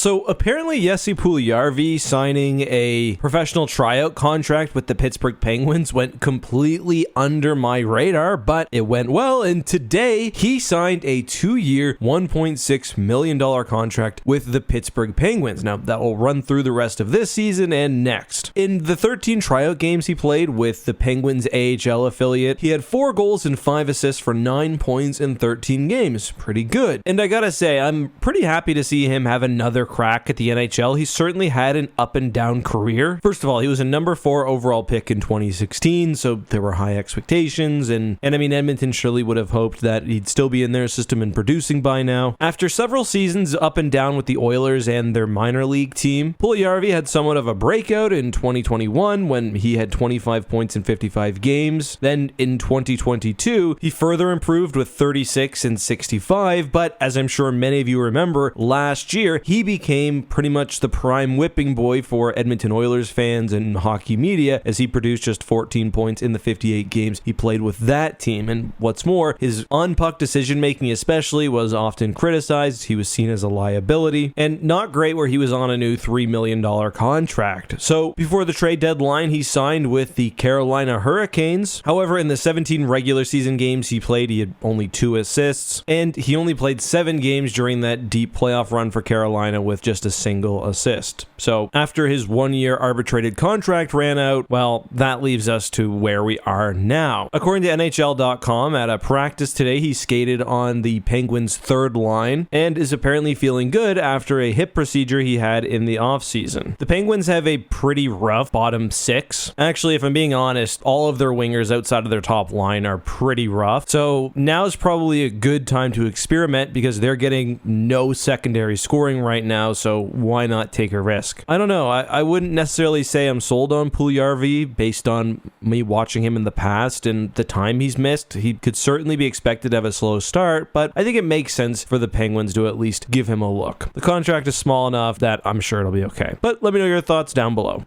So apparently Jesse Puljujarvi signing a professional tryout contract with the Pittsburgh Penguins went completely under my radar, but it went well, and today he signed a 2-year, $1.6 million contract with the Pittsburgh Penguins. Now, that will run through the rest of this season and next. In the 13 tryout games he played with the Penguins AHL affiliate, he had 4 goals and 5 assists for 9 points in 13 games. Pretty good. And I gotta say, I'm pretty happy to see him have another crack at the NHL. He certainly had an up and down career. First of all, he was a number 4 overall pick in 2016, so there were high expectations, and I mean, Edmonton surely would have hoped that he'd still be in their system and producing by now. After several seasons up and down with the Oilers and their minor league team, Puljujarvi had somewhat of a breakout in 2021 when he had 25 points in 55 games. Then in 2022, he further improved with 36 and 65, but as I'm sure many of you remember, last year he became pretty much the prime whipping boy for Edmonton Oilers fans and hockey media as he produced just 14 points in the 58 games he played with that team. And what's more, his on-puck decision-making especially was often criticized. He was seen as a liability, and not great where he was on a new $3 million contract. So before the trade deadline, he signed with the Carolina Hurricanes. However, in the 17 regular season games he played, he had only 2 assists, and he only played 7 games during that deep playoff run for Carolina with just a single assist. So after his 1-year arbitrated contract ran out, well, that leaves us to where we are now. According to NHL.com, at a practice today, he skated on the Penguins' third line and is apparently feeling good after a hip procedure he had in the offseason. The Penguins have a pretty rough bottom 6. Actually, if I'm being honest, all of their wingers outside of their top line are pretty rough. So now's probably a good time to experiment because they're getting no secondary scoring right now, so why not take a risk? I don't know. I wouldn't necessarily say I'm sold on Puljujarvi based on me watching him in the past and the time he's missed. He could certainly be expected to have a slow start, but I think it makes sense for the Penguins to at least give him a look. The contract is small enough that I'm sure it'll be okay. But let me know your thoughts down below.